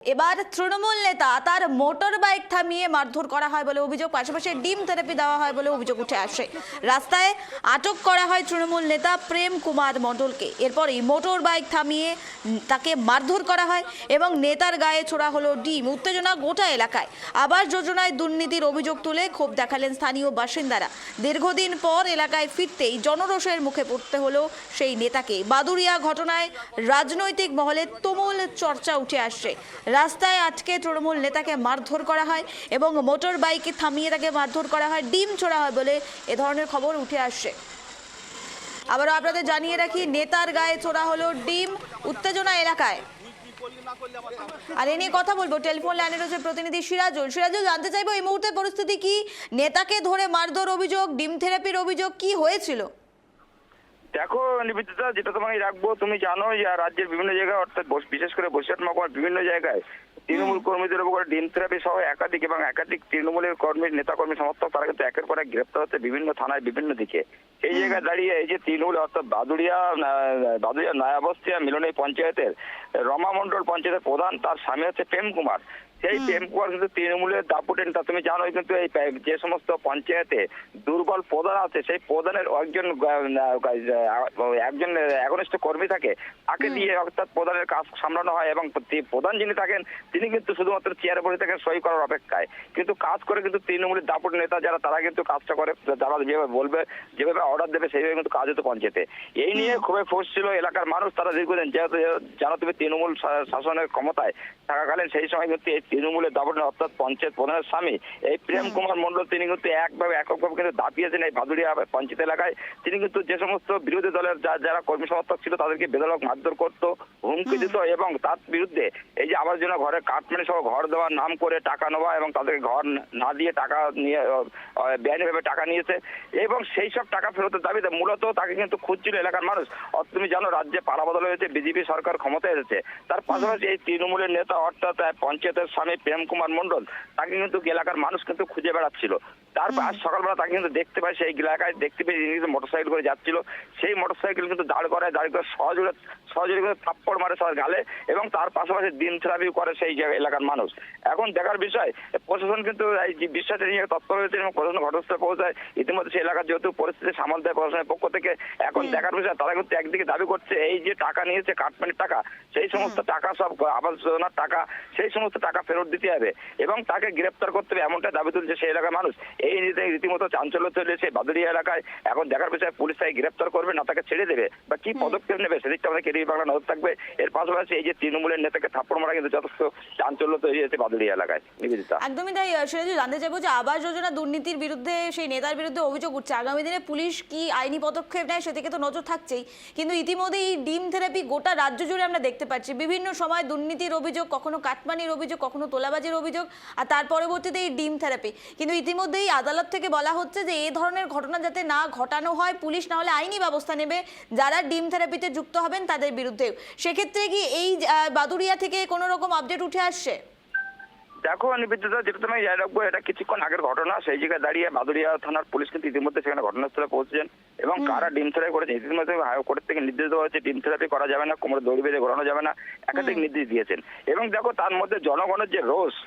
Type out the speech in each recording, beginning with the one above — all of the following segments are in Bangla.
এবার তৃণমূল নেতা তার মোটর বাইক থামিয়ে মারধর করা হয় বলে অভিযোগ, পাশাপাশি ডিম থেরাপি দেওয়া হয় বলে অভিযোগ উঠে আসে। রাস্তায় আটক করা হয় তৃণমূল নেতা প্রেম কুমার মণ্ডলকে। এরপরই মোটর বাইক থামিয়ে তাকে মারধর করা হয় এবং নেতার গায়ে ছোড়া হলো ডিম। উত্তেজনা গোটা এলাকায়। আবাস যোজনায় দুর্নীতির অভিযোগ তুলে ক্ষোভ দেখালেন স্থানীয় বাসিন্দারা। দীর্ঘদিন পর এলাকায় ফিরতেই জনরোষের মুখে পড়তে হলো সেই নেতাকে। বাদুড়িয়া ঘটনায় রাজনৈতিক মহলে তুমুল চর্চা উঠে আসছে। রাস্তায় আটকে তৃণমূল নেতাকে মারধর করা হয় এবং মোটর বাইকে থামিয়ে তাকে মারধর করা হয়, ডিম ছোড়া হয় বলে এ ধরনের খবর উঠে আসছে। আবারও আপনাদের জানিয়ে রাখি, নেতার গায়ে ছোড়া হলো ডিম। উত্তেজনা এলাকায়। আর এ নিয়ে কথা বলবো, টেলিফোন লাইনে রয়েছে প্রতিনিধি সিরাজুল। সিরাজুল, জানতে চাইবো এই মুহূর্তে পরিস্থিতি কি? নেতাকে ধরে মারধর অভিযোগ, ডিম থেরাপির অভিযোগ, কি হয়েছিল? দেখো নিবেদিতা, যেটা তোমাকে রাখবো, তুমি জানো রাজ্যের বিভিন্ন জায়গায়, অর্থাৎ বিশেষ করে বসিরহাট মহকুমার বিভিন্ন জায়গায় তৃণমূল কর্মীদের উপর ডিম থেরাপি সহ একাধিক তৃণমূলের নেতা কর্মী সমর্থক তারা কিন্তু একের পর এক গ্রেপ্তার হচ্ছে বিভিন্ন থানায় বিভিন্ন দিকে। এই জায়গায় দাঁড়িয়ে এই যে তৃণমূল অর্থাৎ বাদুড়িয়া নয়াবস্তিয়া মিলনী পঞ্চায়েতের রমা মণ্ডল পঞ্চায়েতের প্রধান, তার স্বামী হচ্ছে প্রেম কুমার। সেই প্রেম কুমার কিন্তু তৃণমূলের দাপুটেন। তা তুমি জানো কিন্তু এই যে সমস্ত পঞ্চায়েতে দুর্বল প্রধান আছে, সেই প্রধানের একজন একনিষ্ঠ কর্মী থাকে, তাকে দিয়ে অর্থাৎ প্রধানের কাজ সামলানো হয় এবং প্রধান যিনি থাকেন তিনি কিন্তু শুধুমাত্র চেয়ারে বসে থাকেন সই করার অপেক্ষায়। কিন্তু কাজ করে কিন্তু তৃণমূলের দাপুট নেতা যারা, তারা কিন্তু কাজটা করে, যারা যেভাবে বলবে, যেভাবে অর্ডার দেবে সেইভাবে কিন্তু কাজ হতো পঞ্চায়েতে। এই নিয়ে খুবই খুশ ছিল এলাকার মানুষ। তারা দীর্ঘদিন যেহেতু জানো তুমি তৃণমূল শাসনের ক্ষমতায় থাকাকালীন সেই সময় কিন্তু এই তৃণমূলের দাপুটে অর্থাৎ পঞ্চায়েত প্রধানের স্বামী এই প্রেম কুমার মণ্ডল তিনি কিন্তু এককভাবে কিন্তু দাপিয়েছেন এই বাদুড়িয়া পঞ্চায়েত এলাকায়। তিনি কিন্তু যে সমস্ত বিরোধী দলের যারা কর্মী সমর্থক ছিল তাদেরকে বেধড়ক মারধর করতো, হুমকি দিত এবং তার বিরুদ্ধে এই যে আবার জন্য ঘরে কাটমানি সহ ঘর দেওয়ার নাম করে টাকা নেওয়া এবং তাদেরকে ঘর না দিয়ে টাকা নিয়ে বেআইনিভাবে টাকা নিয়েছে এবং সেই সব টাকা ফেরতের দাবিতে মূলত তাকে কিন্তু খুঁজছিল এলাকার মানুষ। তুমি জানো রাজ্যে পালাবদল হয়েছে, বিজেপি সরকার ক্ষমতায় এসেছে। তার পাশাপাশি এই তৃণমূলের নেতা অর্থাৎ পঞ্চায়েতের স্বামী প্রেম কুমার মণ্ডল, তাকে কিন্তু এলাকার মানুষ কিন্তু খুঁজে বেড়াচ্ছিল। তারপর আজ সকালবেলা তাকে কিন্তু দেখতে পাই সেই এলাকায়, দেখতে পেয়ে তিনি কিন্তু মোটরসাইকেল করে যাচ্ছিল। সেই মোটরসাইকেল কিন্তু দাঁড় করায় সহজে থাপ্পড় মারে সবার গালে এবং তার পাশাপাশি ডিম থেরাপি করে সেই এলাকার মানুষ। এখন দেখার বিষয়, প্রশাসন কিন্তু এই বিষয়টা নিয়ে তৎপর হয়েছে এবং প্রশাসন ঘটনাস্থলে পৌঁছায়। ইতিমধ্যে সেই এলাকার যেহেতু পরিস্থিতি সামাল দেয় প্রশাসনের পক্ষ থেকে, এখন দেখার বিষয় তারা কিন্তু একদিকে দাবি করছে এই যে টাকা নিয়েছে কাটমানির টাকা, সেই সমস্ত টাকা সব আবাস যোজনার টাকা, সেই সমস্ত টাকা ফেরত দিতে হবে এবং তাকে গ্রেপ্তার করতে হবে, এমনটা দাবি তুলছে সেই এলাকার মানুষ। এই রীতিমতো চাঞ্চল্য চলেছে বাদুড়িয়া এলাকায়। এখন দেখার বিষয় পুলিশ তাকে গ্রেপ্তার করবে না তাকে ছেড়ে দেবে বা কি পদক্ষেপ নেবে সেদিকটা আমাদের কেডিবি বাংলা নজর থাকবে। এর পাশাপাশি এই যে তৃণমূলের নেতাকে থাপ্পড় মারা কিন্তু যথেষ্ট চাঞ্চল্য তৈরি হয়েছে বাদুড়িয়া এলাকায়। নিবেদিতা, একদমই তাই। সেটা জানতে চাইবো যে আবাস যোজনা দুর্নীতির বিরুদ্ধে সেই নেতার বিরুদ্ধে অভিযোগ উঠছে, আগামী দিনে পুলিশ কি আইনি পদক্ষেপ নেয় সেদিকে তো নজর থাকছেই, কিন্তু ইতিমধ্যে এই ডিম থেরাপি গোটা রাজ্য জুড়ে আমরা দেখতে পাচ্ছি। বিভিন্ন সময় দুর্নীতির অভিযোগ, কখনো কাটমানির অভিযোগ, কখনো তোলাবাজির অভিযোগ, আর তার পরবর্তীতে এই ডিম থেরাপি। কিন্তু ইতিমধ্যেই আদালত থেকে বলা হচ্ছে যে এই ধরনের ঘটনা যাতে না ঘটানো হয়, পুলিশ না হলে আইনি ব্যবস্থা নেবে যারা ডিম থেরাপিতে যুক্ত হবেন তাদের বিরুদ্ধেও। সেক্ষেত্রে কি এই বাদুড়িয়া থেকে কোনো রকম আপডেট উঠে আসছে? দেখো নিবেদিতা, যেটা তুমি রাখবো, এটা কিছুক্ষণ আগের ঘটনা। সেই জায়গায় দাঁড়িয়ে বাদুড়িয়া থানার পুলিশ কিন্তু ইতিমধ্যে সেখানে ঘটনাস্থলে পৌঁছেছেন এবং কারা ডিম থেরাপি করেছে ইতিমধ্যে হাইকোর্ট থেকে নির্দেশ দেওয়া হয়েছে ডিম থেরাপি করা যাবে না, কোমরে দড়ি বেঁধে ঘোরানো যাবে না, একাধিক নির্দেশ দিয়েছেন। এবং দেখো তার মধ্যে জনগণের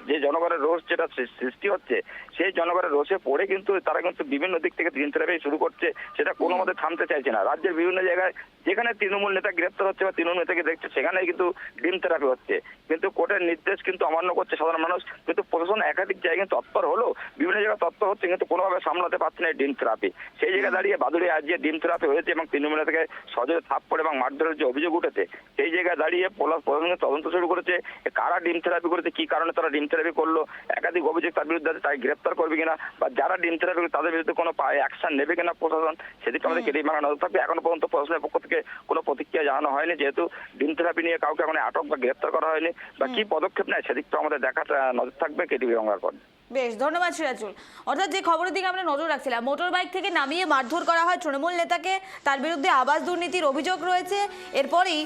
যে জনগণের রোষ যেটা সৃষ্টি হচ্ছে, সেই জনগণের রোষে পড়ে কিন্তু তারা কিন্তু বিভিন্ন দিক থেকে ডিম থেরাপি শুরু করছে, সেটা কোনো মতে থামতে চাইছে না। রাজ্যের বিভিন্ন জায়গায় যেখানে তৃণমূল নেতা গ্রেপ্তার হচ্ছে বা তৃণমূল নেতাকে দেখছে সেখানে কিন্তু ডিম থেরাপি হচ্ছে, কিন্তু কোর্টের নির্দেশ কিন্তু অমান্য করছে সাধারণ মানুষ। কিন্তু প্রশাসন একাধিক জায়গায় তৎপর হলো, বিভিন্ন জায়গায় তৎপর হচ্ছে, কিন্তু কোনোভাবে সামলাতে পারছে না এই ডিম থেরাপি। সেই জায়গায় দাঁড়িয়ে বাদুড়িয়া আজ যে ডিম থেরাপি হয়েছে এবং তৃণমূল থেকে সহজে থাপ্পড় এবং মারধরের যে অভিযোগ উঠেছে, সেই জায়গায় দাঁড়িয়ে প্রশাসন তদন্ত শুরু করেছে কারা ডিম থেরাপি করেছে, কি কারণে তারা ডিম থেরাপি করলো, একাধিক অভিযোগ তার বিরুদ্ধে আছে, তাকে গ্রেপ্তার করবে কিনা বা যারা ডিম থেরাপি তাদের বিরুদ্ধে কোনো অ্যাকশন নেবে কিনা প্রশাসন, সেদিকে আমাদের কেডিবি বাংলা নজর থাকবে। এখনো পর্যন্ত প্রশাসনের পক্ষ থেকে কোনো প্রতিক্রিয়া জানানো হয়নি, যেহেতু ডিম থেরাপি নিয়ে কাউকে এখন আটক বা গ্রেপ্তার করা হয়নি বা কি পদক্ষেপ নেয় সেদিকটা আমাদের দেখার নজর থাকবে কেডিবি বাংলার পর। বেশ, ধন্যবাদ সিরাজুল। অর্থাৎ যে খবরের দিকে আমরা নজর রাখছিলাম, মোটর বাইক থেকে নামিয়ে মারধর করা হয় তৃণমূল নেতাকে, তার বিরুদ্ধে আবাস দুর্নীতির অভিযোগ রয়েছে। এরপরই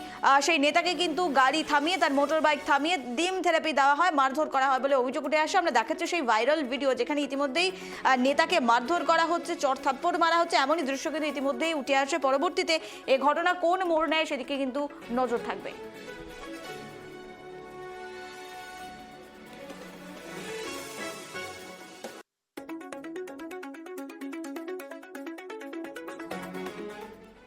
সেই নেতাকে কিন্তু গাড়ি থামিয়ে, তার মোটর বাইক থামিয়ে ডিম থেরাপি দেওয়া হয়, মারধর করা হয় বলে অভিযোগ উঠে আসে। আমরা দেখাচ্ছি সেই ভাইরাল ভিডিও যেখানে ইতিমধ্যেই নেতাকে মারধর করা হচ্ছে, চড় থাপ্পড় মারা হচ্ছে, এমনই দৃশ্য কিন্তু ইতিমধ্যেই উঠে আসে। পরবর্তীতে এই ঘটনা কোন মোড় নেয় সেদিকে কিন্তু নজর থাকবে।